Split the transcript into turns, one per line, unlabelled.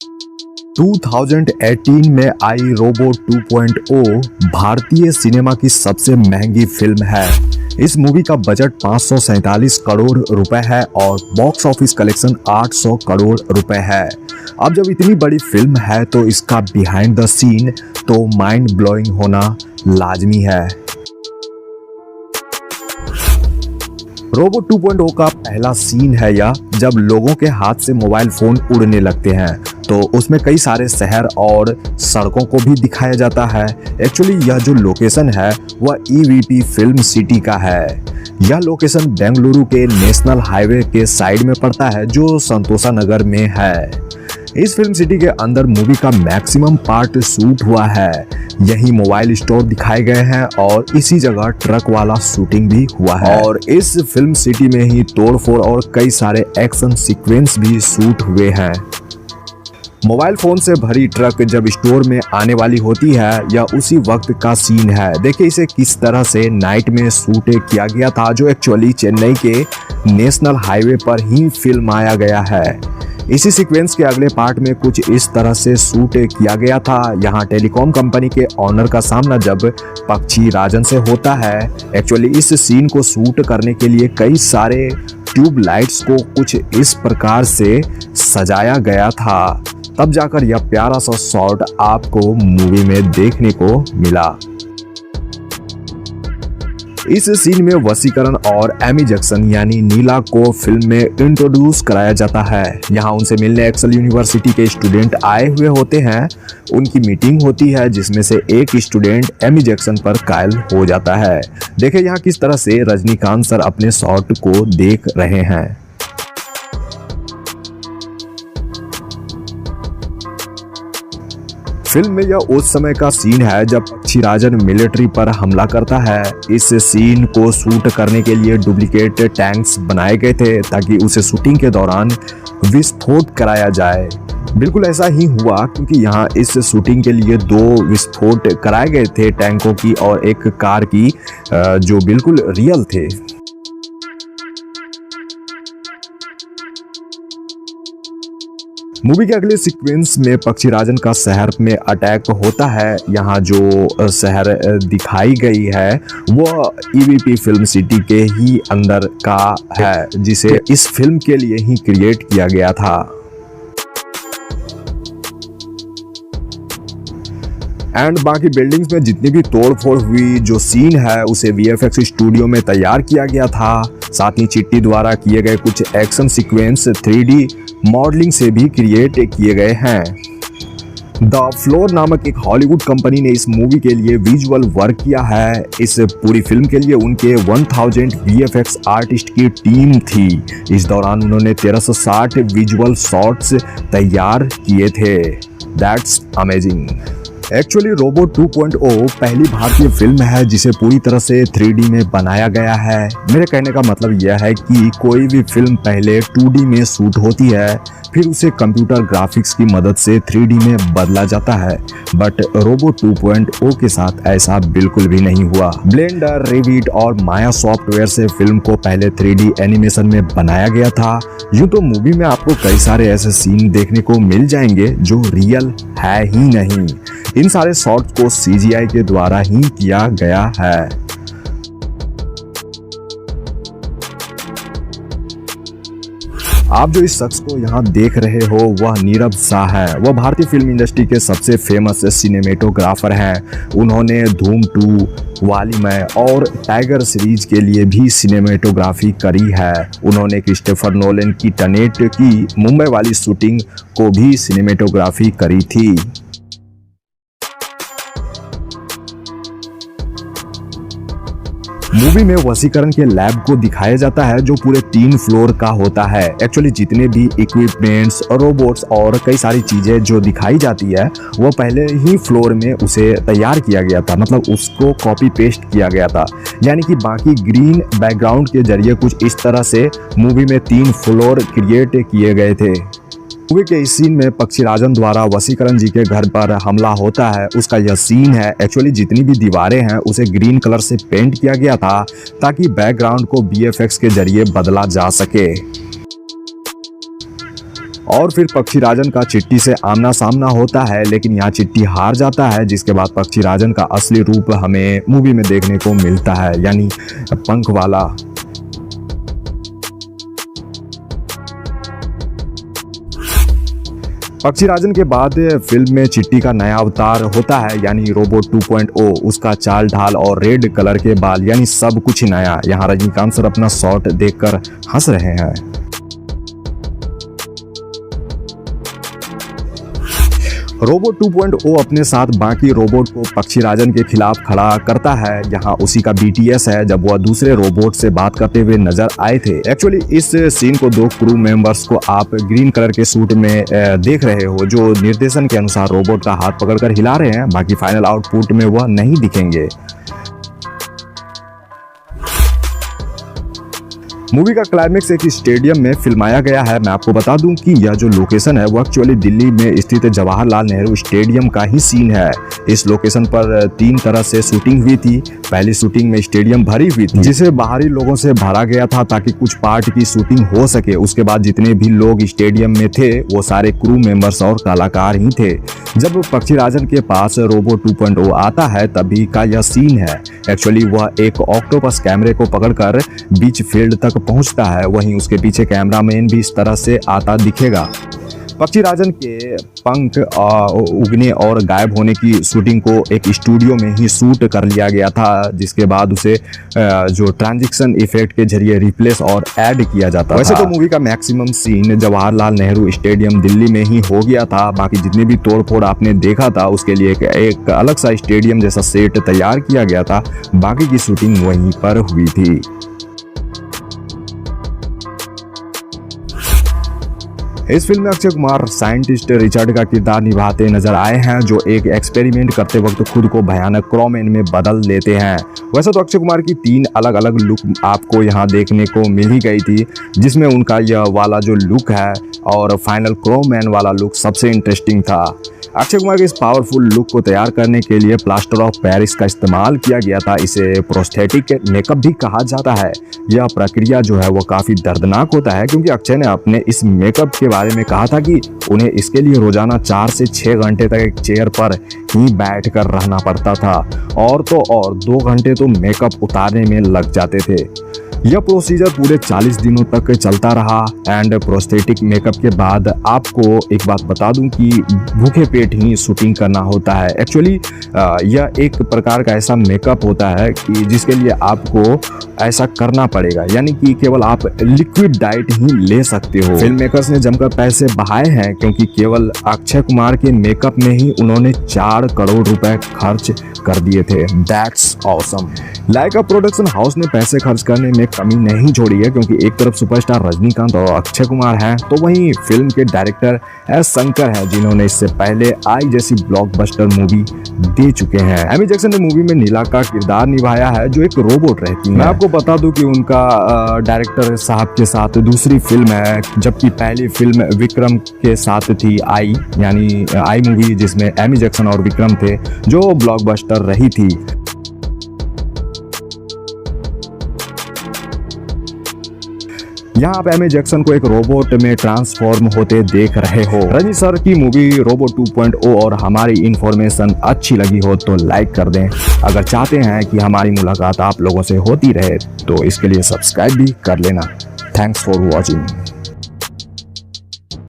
2018 में आई रोबो 2.0 भारतीय सिनेमा की सबसे महंगी फिल्म है। इस मूवी का बजट 547 करोड़ रुपए है और बॉक्स ऑफिस कलेक्शन 800 करोड़ रुपए है। अब जब इतनी बड़ी फिल्म है तो इसका बिहाइंड द सीन तो माइंड ब्लोइंग होना लाजमी है। रोबो 2.0 का पहला सीन है यह, जब लोगों के हाथ से मोबाइल फोन उड़ने लगते हैं तो उसमें कई सारे शहर और सड़कों को भी दिखाया जाता है। एक्चुअली यह जो लोकेशन है वह ईवीपी फिल्म सिटी का है। यह लोकेशन बेंगलुरु के नेशनल हाईवे के साइड में पड़ता है जो संतोषा नगर में है। इस फिल्म सिटी के अंदर मूवी का मैक्सिमम पार्ट शूट हुआ है। यही मोबाइल स्टोर दिखाए गए हैं और इसी जगह ट्रक वाला शूटिंग भी हुआ है और इस फिल्म सिटी में ही तोड़फोड़ और कई सारे एक्शन सीक्वेंस भी शूट हुए हैं। मोबाइल फोन से भरी ट्रक जब स्टोर में आने वाली होती है यह उसी वक्त का सीन है। देखिए इसे किस तरह से नाइट में शूट किया गया था, जो एक्चुअली चेन्नई के नेशनल हाईवे पर ही फिल्म आया गया है। इसी सीक्वेंस के अगले पार्ट में कुछ इस तरह से शूट किया गया था। यहाँ टेलीकॉम कंपनी के ऑनर का सामना जब पक्षी राजन से होता है। एक्चुअली इस सीन को शूट करने के लिए कई सारे ट्यूब लाइट्स को कुछ इस प्रकार से सजाया गया था, तब जाकर यह प्यारा सा शॉट आपको मूवी में देखने को मिला। इस सीन में वसीकरण और एमी जैक्सन यानी नीला को फिल्म में इंट्रोड्यूस कराया जाता है। यहाँ उनसे मिलने एक्सेल यूनिवर्सिटी के स्टूडेंट आए हुए होते हैं। उनकी मीटिंग होती है जिसमें से एक स्टूडेंट एमी जैक्सन पर कायल हो जाता है। देखिए यहाँ किस तरह से रजनीकांत सर अपने शॉट को देख रहे हैं। फिल्म में यह उस समय का सीन है जब पक्षी राजन मिलिट्री पर हमला करता है। इस सीन को शूट करने के लिए डुप्लीकेट टैंक्स बनाए गए थे ताकि उसे शूटिंग के दौरान विस्फोट कराया जाए। बिल्कुल ऐसा ही हुआ क्योंकि यहाँ इस शूटिंग के लिए 2 विस्फोट कराए गए थे, टैंकों की और एक कार की, जो बिल्कुल रियल थे। मूवी के अगले सीक्वेंस में पक्षी राजन का शहर में अटैक होता है। यहाँ जो शहर दिखाई गई है वो ईवीपी फिल्म सिटी के ही अंदर का है, जिसे इस फिल्म के लिए ही क्रिएट किया गया था। एंड बाकी बिल्डिंग्स में जितनी भी तोड़फोड़ हुई जो सीन है उसे वीएफएक्स स्टूडियो में तैयार किया गया था। साथ ही चिट्टी द्वारा किए गए कुछ एक्शन सीक्वेंस 3D मॉडलिंग से भी क्रिएट किए गए हैं। द फ्लोर नामक एक हॉलीवुड कंपनी ने इस मूवी के लिए विजुअल वर्क किया है। इस पूरी फिल्म के लिए उनके 1000 वीएफएक्स आर्टिस्ट की टीम थी। इस दौरान उन्होंने 1360 विजुअल शॉट्स तैयार किए थे। That's amazing. एक्चुअली रोबो 2.0 पहली भारतीय फिल्म है जिसे पूरी तरह से 3D में बनाया गया है। मेरे कहने का मतलब यह है कि कोई भी फिल्म पहले 2D में शूट होती है, फिर उसे कंप्यूटर ग्राफिक्स की मदद से 3D में बदला जाता है, बट रोबो 2.0 के साथ ऐसा बिल्कुल भी नहीं हुआ। ब्लेंडर, रेविट और माया सॉफ्टवेयर से फिल्म को पहले 3D एनिमेशन में बनाया गया था। यूं तो मूवी में आपको कई सारे ऐसे सीन देखने को मिल जाएंगे जो रियल है ही नहीं। इन सारे शॉट्स को CGI के द्वारा ही किया गया है। आप जो इस शख्स को यहाँ देख रहे हो वह नीरव शाह है। वह भारतीय फिल्म इंडस्ट्री के सबसे फेमस सिनेमेटोग्राफर हैं। उन्होंने धूम 2, वाली मैं और टाइगर सीरीज के लिए भी सिनेमेटोग्राफी करी है। उन्होंने क्रिस्टोफर नोलन की टेनेट की मुंबई वाली शूटिंग को भी सिनेमेटोग्राफी करी थी। मूवी में वसीकरण के लैब को दिखाया जाता है जो पूरे 3 फ्लोर का होता है। एक्चुअली जितने भी इक्विपमेंट्स, रोबोट्स और कई सारी चीजें जो दिखाई जाती है वो पहले ही फ्लोर में उसे तैयार किया गया था, मतलब उसको कॉपी पेस्ट किया गया था। यानी कि बाकी ग्रीन बैकग्राउंड के जरिए कुछ इस तरह से मूवी में 3 फ्लोर क्रिएट किए गए थे। मूवी के इस सीन में पक्षी राजन द्वारा वसीकरण जी के घर पर हमला होता है, उसका यह सीन है। एक्चुअली जितनी भी दीवारें हैं उसे ग्रीन कलर से पेंट किया गया था ताकि बैकग्राउंड को VFX के जरिए बदला जा सके। और फिर पक्षीराजन का चिट्टी से आमना सामना होता है, लेकिन यहाँ चिट्टी हार जाता है, जिसके बाद पक्षीराजन का असली रूप हमें मूवी में देखने को मिलता है, यानी पंख वाला। पक्षीराजन के बाद फिल्म में चिट्टी का नया अवतार होता है, यानी रोबोट 2.0। उसका चाल ढाल और रेड कलर के बाल, यानी सब कुछ ही नया। यहाँ रजनीकांत सर अपना शॉट देखकर हंस रहे हैं। रोबोट 2.0 अपने साथ बाकी रोबोट को पक्षीराजन के खिलाफ खड़ा करता है। यहाँ उसी का BTS है जब वह दूसरे रोबोट से बात करते हुए नजर आए थे। एक्चुअली इस सीन को दो क्रू मेंबर्स को आप ग्रीन कलर के सूट में देख रहे हो, जो निर्देशन के अनुसार रोबोट का हाथ पकड़कर हिला रहे हैं। बाकी फाइनल आउटपुट में वह नहीं दिखेंगे। मूवी का क्लाइमेक्स एक स्टेडियम में फिल्माया गया है। मैं आपको बता दूं कि यह जो लोकेशन है वो एक्चुअली दिल्ली में स्थित जवाहरलाल नेहरू स्टेडियम का ही सीन है। इस लोकेशन पर 3 तरह से शूटिंग हुई थी। पहली शूटिंग में स्टेडियम भरी हुई थी, जिसे बाहरी लोगों से भरा गया था ताकि कुछ पार्ट की शूटिंग हो सके। उसके बाद जितने भी लोग स्टेडियम में थे वो सारे क्रू मेंबर्स और कलाकार ही थे। जब पक्षीराजन के पास रोबोट 2.0 आता है तभी का यह सीन है। एक्चुअली वह एक ऑक्टोपस कैमरे को पकड़कर बीच फील्ड तक पहुंचता है, वहीं उसके पीछे कैमरामैन भी इस तरह से आता दिखेगा। पक्षीराजन के पंख उगने और गायब होने की शूटिंग को एक स्टूडियो में ही शूट कर लिया गया था, जिसके बाद उसे जो ट्रांजिशन इफेक्ट के जरिए रिप्लेस और ऐड किया जाता है। वैसे तो मूवी का maximum scene Jawaharlal Nehru stadium Delhi में ही हो गया था। बाकी जितने भी तोड़फोड़ आपने देखा था उसके लिए एक अलग सा स्टेडियम जैसा सेट तैयार किया गया था। बाकी की शूटिंग वहीं पर हुई थी। इस फिल्म में अक्षय कुमार साइंटिस्ट रिचर्ड का किरदार निभाते नजर आए हैं, जो एक एक्सपेरिमेंट करते वक्त खुद को भयानक क्रोमैन में बदल लेते हैं। वैसे तो अक्षय कुमार की 3 अलग अलग लुक आपको यहाँ देखने को मिल ही गई थी, जिसमें उनका यह वाला जो लुक है और फाइनल क्रोमैन वाला लुक सबसे इंटरेस्टिंग था। अक्षय कुमार के इस पावरफुल लुक को तैयार करने के लिए प्लास्टर ऑफ पेरिस का इस्तेमाल किया गया था। इसे प्रोस्थेटिक मेकअप भी कहा जाता है। यह प्रक्रिया जो है वो काफ़ी दर्दनाक होता है, क्योंकि अक्षय ने अपने इस मेकअप के बारे में कहा था कि उन्हें इसके लिए रोजाना 4 से 6 घंटे तक एक चेयर पर ही बैठ कर रहना पड़ता था, और तो और 2 घंटे तो मेकअप उतारने में लग जाते थे। यह प्रोसीजर पूरे 40 दिनों तक चलता रहा। एंड प्रोस्थेटिक मेकअप के बाद आपको एक बात बता दूं कि भूखे पेट ही शूटिंग करना होता है। एक्चुअली यह एक प्रकार का ऐसा मेकअप होता है कि जिसके लिए आपको ऐसा करना पड़ेगा, यानी कि केवल आप लिक्विड डाइट ही ले सकते हो। फिल्म मेकर्स ने जमकर पैसे बहाए हैं, क्योंकि केवल अक्षय कुमार के मेकअप में ही उन्होंने 4 करोड़ रुपए खर्च कर दिए थे। That's awesome. Lyca production house ने पैसे खर्च करने में कमी नहीं छोड़ी है, क्योंकि एक तरफ सुपरस्टार रजनीकांत और अक्षय कुमार हैं, तो वहीं फिल्म के डायरेक्टर एस शंकर हैं, जिन्होंने इससे पहले आई जैसी ब्लॉकबस्टर मूवी दे चुके हैं। एमी जैक्सन ने मूवी में नीला का किरदार निभाया है, जो एक रोबोट रहती है। मैं आपको बता दूं कि उनका डायरेक्टर साहब के साथ दूसरी फिल्म है, जबकि पहली फिल्म विक्रम के साथ थी आई, यानी आई मूवी, जिसमें एमी जैक्सन और विक्रम थे, जो ब्लॉकबस्टर रही थी। यहाँ आप एमी जैक्सन को एक रोबोट में ट्रांसफॉर्म होते देख रहे हो। रजनी सर की मूवी रोबोट 2.0 और हमारी इन्फॉर्मेशन अच्छी लगी हो तो लाइक कर दें। अगर चाहते हैं कि हमारी मुलाकात आप लोगों से होती रहे तो इसके लिए सब्सक्राइब भी कर लेना। Thanks for watching.